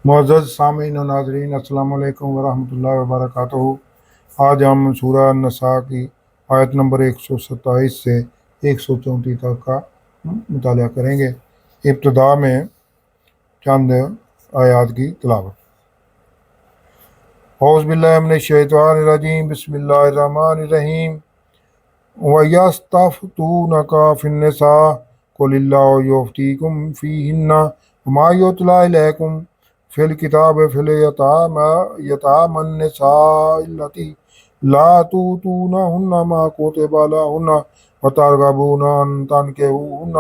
معزز سامعین و ناظرین، السلام علیکم ورحمۃ اللہ وبرکاتہ۔ آج ہم سورہ نساء کی آیت نمبر 127 سے 134 تک کا مطالعہ کریں گے۔ ابتدا میں چند آیات کی تلاوت۔ اعوذ باللہ من الشیطان الرجیم، بسم اللہ الرحمن الرحیم۔ وَيَسْتَفْتُونَكَ فِي النِّسَاءِ قُلِ اللَّهُ يُفْتِيكُمْ فِيهِنَّ وَمَا يُتْلَىٰ إِلَيْكُمْ فِي الْكِتَابِ فِي الْيَتَامَى النِّسَاءِ اللَّاتِي لَا تُؤْتُونَهُنَّ مَا كُتِبَ لَهُنَّ وَتَرْغَبُونَ أَن تَنكِحُوهُنَّ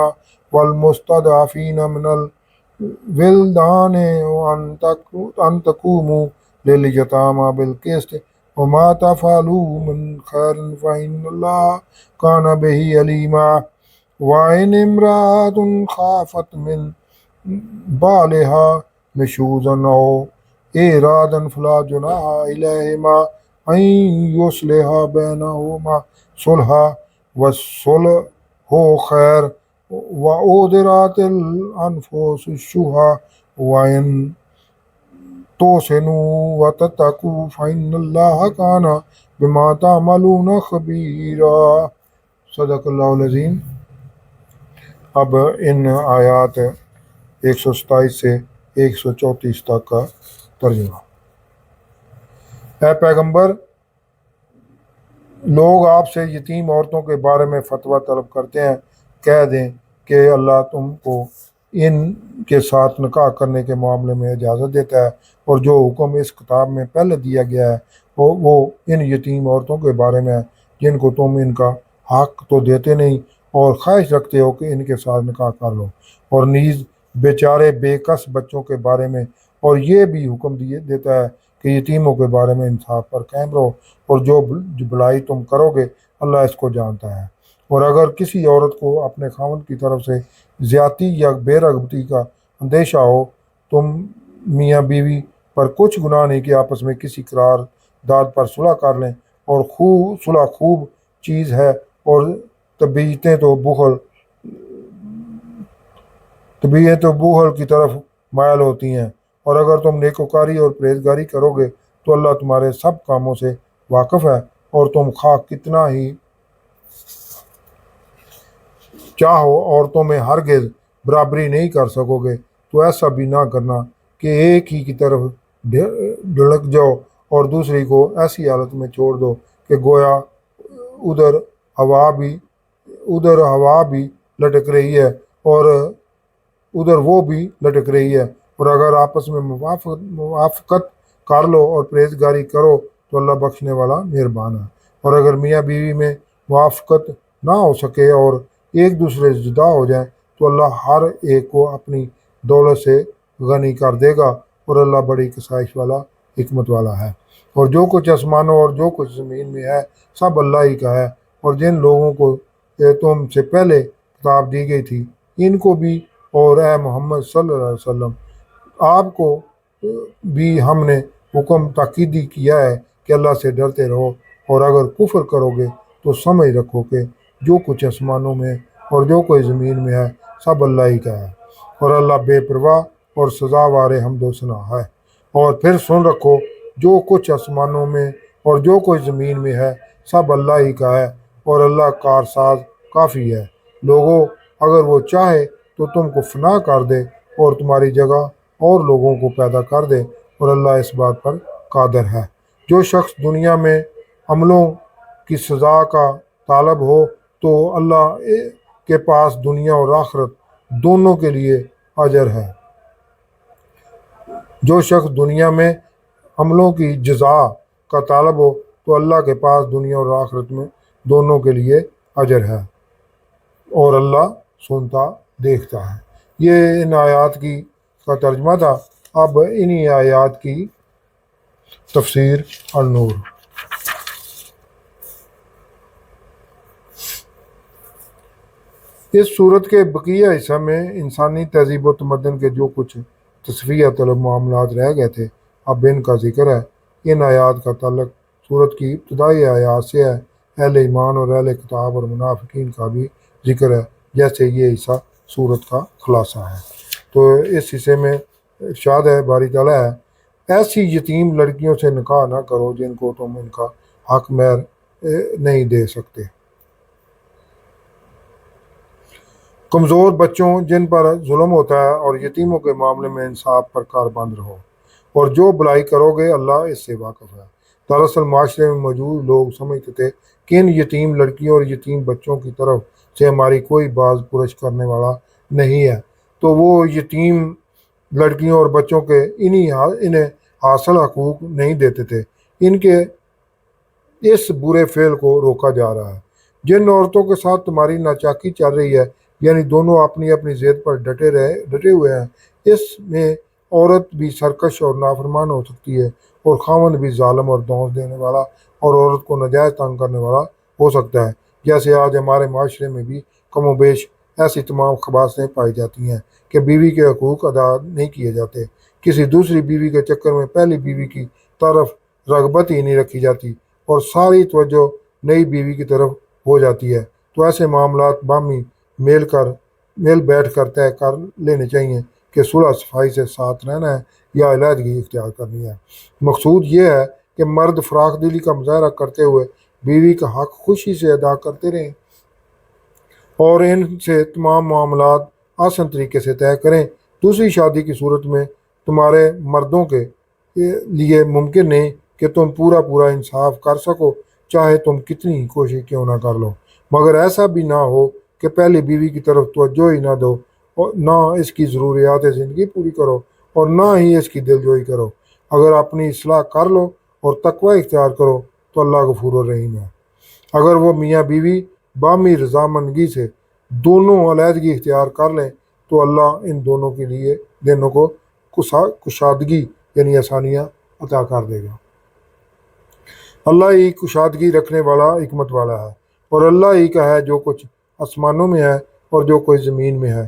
وَالْمُسْتَضْعَفِينَ مِنَ الْوِلْدَانِ وَأَن تَقُومُوا لِلْيَتَامَى بِالْقِسْطِ وَمَا تَفْعَلُوا مِنْ خَيْرٍ فَإِنَّ اللَّهَ كَانَ بِهِ عَلِيمًا۔ وَإِنِ امْرَأَةٌ خَافَتْ مِنْ بَعْلِهَا نشوزا أو إعراضا فلا جناح عليهما أن يصلحا بينهما صلحا والصلح خير وأحضرت الأنفس الشح وإن تحسنوا وتتقوا فإن الله كان بما تعملون خبيرا۔ صدق اللہ العظیم۔ اب ان آیات 127 سے 134 تک کا ترجمہ۔ اے پیغمبر، لوگ آپ سے یتیم عورتوں کے بارے میں فتویٰ طلب کرتے ہیں، کہہ دیں کہ اللہ تم کو ان کے ساتھ نکاح کرنے کے معاملے میں اجازت دیتا ہے، اور جو حکم اس کتاب میں پہلے دیا گیا ہے وہ ان یتیم عورتوں کے بارے میں ہے جن کو تم ان کا حق تو دیتے نہیں اور خواہش رکھتے ہو کہ ان کے ساتھ نکاح کر لو، اور نیز بیچارے بے کس بچوں کے بارے میں، اور یہ بھی حکم دیتا ہے کہ یتیموں کے بارے میں انصاف پر قائم رہو، اور جو بھلائی تم کرو گے اللہ اس کو جانتا ہے۔ اور اگر کسی عورت کو اپنے خاوند کی طرف سے زیادتی یا بے رغبتی کا اندیشہ ہو، تم میاں بیوی پر کچھ گناہ نہیں کہ آپس میں کسی قرار داد پر صلح کر لیں، اور صلح خوب چیز ہے، اور طبیعتیں تو بخل کی طرف مائل ہوتی ہیں، اور اگر تم نیکوکاری اور پرہیزگاری کرو گے تو اللہ تمہارے سب کاموں سے واقف ہے، اور تم خواہ کتنا ہی چاہو عورتوں میں ہرگز برابری نہیں کر سکو گے۔ تو ایسا بھی نہ کرنا کہ ایک ہی کی طرف ڈھلک جاؤ اور دوسری کو ایسی حالت میں چھوڑ دو کہ گویا ادھر ہوا بھی لٹک رہی ہے اور ادھر وہ بھی لٹک رہی ہے۔ اور اگر آپس میں موافقت کر لو اور پرہیزگاری کرو تو اللہ بخشنے والا مہربان ہے۔ اور اگر میاں بیوی میں موافقت نہ ہو سکے اور ایک دوسرے سے جدا ہو جائیں تو اللہ ہر ایک کو اپنی دولت سے غنی کر دے گا، اور اللہ بڑی کسائش والا حکمت والا ہے۔ اور جو کچھ آسمانوں اور جو کچھ زمین میں ہے سب اللہ ہی کا ہے، اور جن لوگوں کو تم سے پہلے کتاب دی گئی تھی ان کو بھی، اور اے محمد صلی اللہ علیہ وسلم آپ کو بھی ہم نے حکم تاکیدی کیا ہے کہ اللہ سے ڈرتے رہو، اور اگر کفر کرو گے تو سمجھ رکھو کہ جو کچھ آسمانوں میں اور جو کوئی زمین میں ہے سب اللہ ہی کا ہے، اور اللہ بے پرواہ اور سزاوار حمد و ثنا ہے۔ اور پھر سن رکھو، جو کچھ آسمانوں میں اور جو کچھ زمین میں ہے سب اللہ ہی کا ہے، اور اللہ کارساز کافی ہے۔ لوگوں، اگر وہ چاہے تو تم کو فنا کر دے اور تمہاری جگہ اور لوگوں کو پیدا کر دے، اور اللہ اس بات پر قادر ہے۔ جو شخص دنیا میں عملوں کی سزا کا طالب ہو تو اللہ کے پاس دنیا اور آخرت دونوں کے لیے اجر ہے۔ جو شخص دنیا میں عملوں کی جزا کا طالب ہو تو اللہ کے پاس دنیا اور آخرت میں دونوں کے لیے اجر ہے، اور اللہ سنتا دیکھتا ہے۔ یہ ان آیات کا ترجمہ تھا۔ اب انہی آیات کی تفسیر النور۔ اس صورت کے بقیہ حصہ میں انسانی تہذیب و تمدن کے جو کچھ تصفیہ طلب معاملات رہ گئے تھے اب ان کا ذکر ہے۔ ان آیات کا تعلق صورت کی ابتدائی آیات سے ہے۔ اہل ایمان اور اہل کتاب اور منافقین کا بھی ذکر ہے، جیسے یہ حصہ صورت کا خلاصہ ہے۔ تو اس حصے میں ارشاد ہے باری تعالیٰ ہے، ایسی یتیم لڑکیوں سے نکاح نہ کرو جن کو تم ان کا حق مہر نہیں دے سکتے، کمزور بچوں جن پر ظلم ہوتا ہے، اور یتیموں کے معاملے میں انصاف پر کاربند رہو، اور جو بلائی کرو گے اللہ اس سے واقف ہے۔ دراصل معاشرے میں موجود لوگ سمجھتے تھے کہ ان یتیم لڑکیوں اور یتیم بچوں کی طرف سے ہماری کوئی باز پرش کرنے والا نہیں ہے، تو وہ یتیم لڑکیوں اور بچوں کے انہیں حاصل حقوق نہیں دیتے تھے۔ ان کے اس برے فعل کو روکا جا رہا ہے۔ جن عورتوں کے ساتھ تمہاری ناچاکی چل رہی ہے، یعنی دونوں اپنی اپنی ضد پر ڈٹے ہوئے ہیں، اس میں عورت بھی سرکش اور نافرمان ہو سکتی ہے، اور خاوند بھی ظالم اور دھونس دینے والا اور عورت کو ناجائز تنگ کرنے والا ہو سکتا ہے، جیسے آج ہمارے معاشرے میں بھی کم و بیش ایسی تمام خباثتیں پائی جاتی ہیں کہ بیوی کے حقوق ادا نہیں کیے جاتے، کسی دوسری بیوی کے چکر میں پہلی بیوی کی طرف رغبت ہی نہیں رکھی جاتی، اور ساری توجہ نئی بیوی کی طرف ہو جاتی ہے۔ تو ایسے معاملات باہمی میل بیٹھ کر طے کر لینے چاہیے کہ صلح صفائی سے ساتھ رہنا ہے یا علیحدگی اختیار کرنی ہے۔ مقصود یہ ہے کہ مرد فراخ دلی کا مظاہرہ کرتے ہوئے بیوی کا حق خوشی سے ادا کرتے رہیں اور ان سے تمام معاملات آسان طریقے سے طے کریں۔ دوسری شادی کی صورت میں تمہارے مردوں کے لیے ممکن نہیں کہ تم پورا انصاف کر سکو، چاہے تم کتنی ہی کوشش کیوں نہ کر لو، مگر ایسا بھی نہ ہو کہ پہلی بیوی کی طرف توجہ ہی نہ دو، اور نہ اس کی ضروریات زندگی پوری کرو اور نہ ہی اس کی دلجوئی کرو۔ اگر اپنی اصلاح کر لو اور تقوی اختیار کرو تو اللہ غفور الرحیم ہے۔ اگر وہ میاں بیوی باہمی رضامندی سے دونوں علیحدگی اختیار کر لیں تو اللہ ان دونوں کو کشادگی یعنی آسانیاں عطا کر دے گا۔ اللہ ہی کشادگی رکھنے والا، حکمت والا ہے، اور اللہ ہی کا ہے جو کچھ آسمانوں میں ہے اور جو کچھ زمین میں ہے۔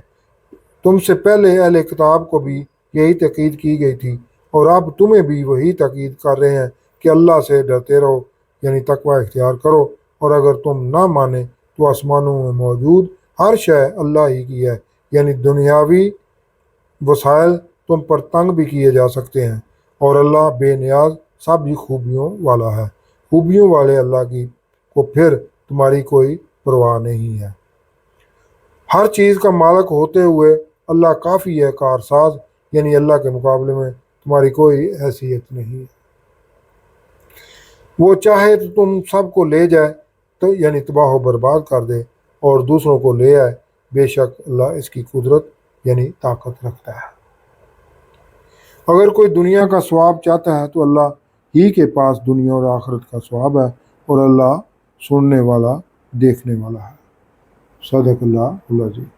تم سے پہلے اہل کتاب کو بھی یہی تاکید کی گئی تھی، اور اب تمہیں بھی وہی تاکید کر رہے ہیں کہ اللہ سے ڈرتے رہو، یعنی تقوی اختیار کرو، اور اگر تم نہ مانے تو آسمانوں میں موجود ہر شے اللہ ہی کی ہے، یعنی دنیاوی وسائل تم پر تنگ بھی کیے جا سکتے ہیں، اور اللہ بے نیاز سب ہی خوبیوں والا ہے۔ خوبیوں والے اللہ کو پھر تمہاری کوئی پرواہ نہیں ہے۔ ہر چیز کا مالک ہوتے ہوئے اللہ کافی ہے کارساز، یعنی اللہ کے مقابلے میں تمہاری کوئی حیثیت نہیں ہے۔ وہ چاہے تو تم سب کو لے جائے تو یعنی تباہ و برباد کر دے اور دوسروں کو لے آئے، بے شک اللہ اس کی قدرت یعنی طاقت رکھتا ہے۔ اگر کوئی دنیا کا ثواب چاہتا ہے تو اللہ ہی کے پاس دنیا اور آخرت کا ثواب ہے، اور اللہ سننے والا دیکھنے والا ہے۔ صدق اللہ العظیم۔